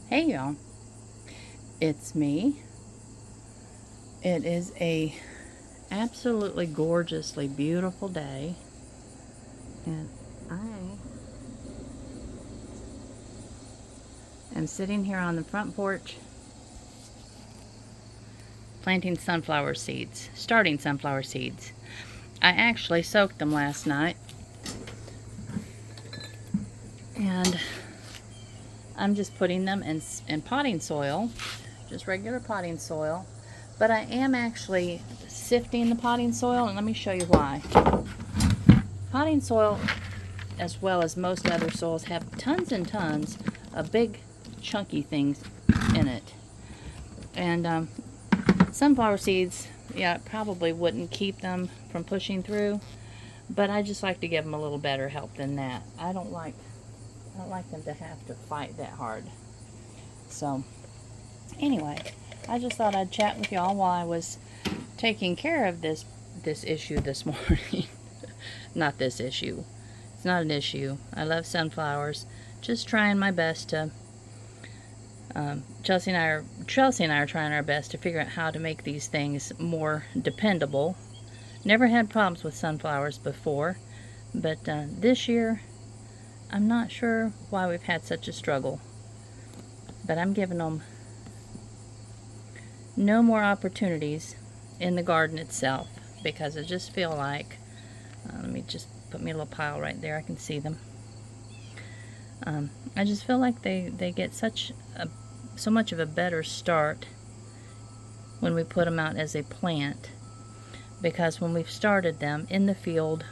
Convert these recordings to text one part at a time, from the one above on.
Hey y'all, it's me. It is a absolutely gorgeously beautiful day, and I am sitting here on the front porch planting sunflower seeds, starting sunflower seeds. I actually soaked them last night, and I'm just putting them in potting soil, just regular potting soil, but I am actually sifting the potting soil, and let me show you why. Potting soil, as well as most other soils, have tons and tons of big chunky things in it. And sunflower seeds, yeah, probably wouldn't keep them from pushing through, but I just like to give them a little better help than that. I don't like them to have to fight that hard. So anyway, I just thought I'd chat with y'all while I was taking care of this issue this morning. Not this issue. It's not an issue. I love sunflowers. Just trying my best to Chelsea and I are trying our best to figure out how to make these things more dependable. Never had problems with sunflowers before, but this year I'm not sure why we've had such a struggle. But I'm giving them no more opportunities in the garden itself, because I just feel like, let me just put me a little pile right there, I can see them. I just feel like they get so much of a better start when we put them out as a plant, because when we've started them in the field,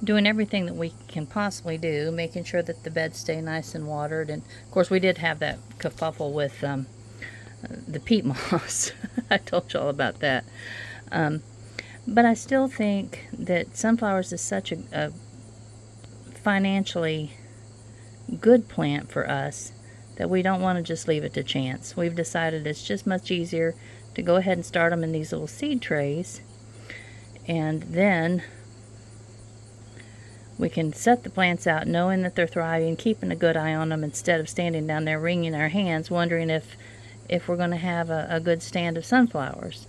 doing everything that we can possibly do, making sure that the beds stay nice and watered, and of course we did have that kerfuffle with the peat moss. I told you all about that. But I still think that sunflowers is such a financially good plant for us that we don't want to just leave it to chance. We've decided it's just much easier to go ahead and start them in these little seed trays, and then we can set the plants out knowing that they're thriving, keeping a good eye on them, instead of standing down there wringing our hands wondering if we're going to have a good stand of sunflowers.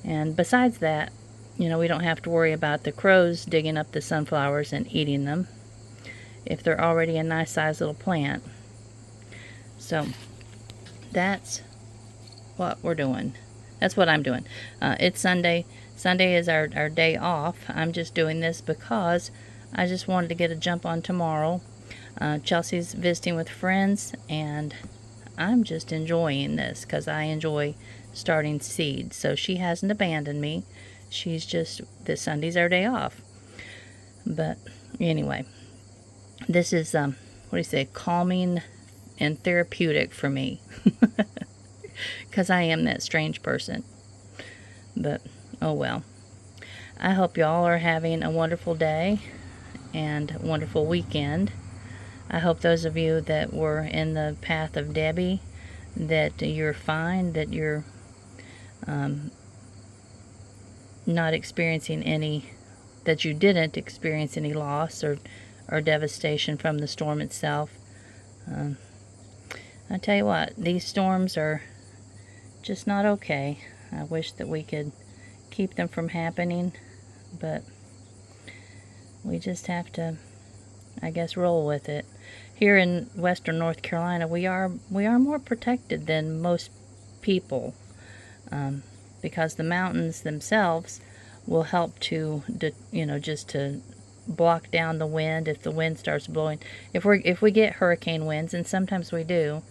And besides that, we don't have to worry about the crows digging up the sunflowers and eating them if they're already a nice sized little plant. So that's what we're doing. That's what I'm doing. It's Sunday. Sunday is our day off. I'm just doing this because I just wanted to get a jump on tomorrow. Chelsea's visiting with friends, and I'm just enjoying this because I enjoy starting seeds. So she hasn't abandoned me. She's just, this Sunday's our day off. But anyway, this is, what do you say, calming and therapeutic for me. Because I am that strange person. But, oh well. I hope y'all are having a wonderful day and a wonderful weekend. I hope those of you that were in the path of Debbie, that you're fine, that you're not experiencing any, that you didn't experience any loss or devastation from the storm itself. I tell you what, these storms are just not okay. I wish that we could keep them from happening, but we just have to, I guess, roll with it. Here in western North Carolina, we are more protected than most people, because the mountains themselves will help to, just to block down the wind if the wind starts blowing. If we get hurricane winds, and sometimes we do,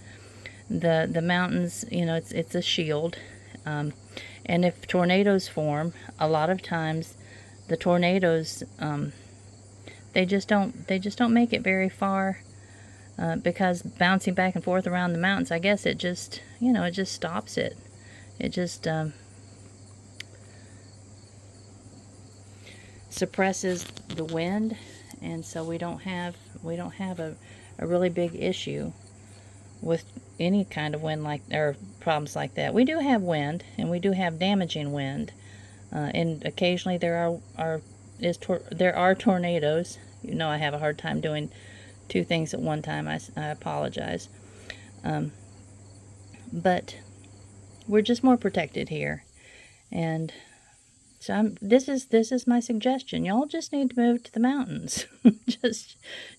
the mountains, it's a shield. And if tornadoes form, a lot of times the tornadoes, they just don't make it very far, because bouncing back and forth around the mountains, I guess it just stops it. It just suppresses the wind, and so we don't have a really big issue with any kind of wind or problems like that. We do have wind, and we do have damaging wind, and occasionally there are tornadoes. I have a hard time doing two things at one time. I apologize, But we're just more protected here. And so this is my suggestion. Y'all just need to move to the mountains.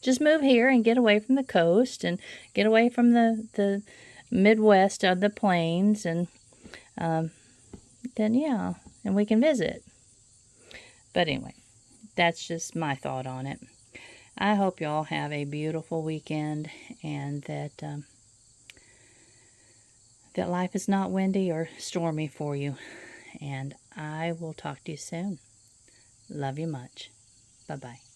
just move here and get away from the coast and get away from the Midwest of the plains, and then yeah, and we can visit. But anyway, that's just my thought on it. I hope y'all have a beautiful weekend, and that that life is not windy or stormy for you. And I will talk to you soon. Love you much. Bye-bye.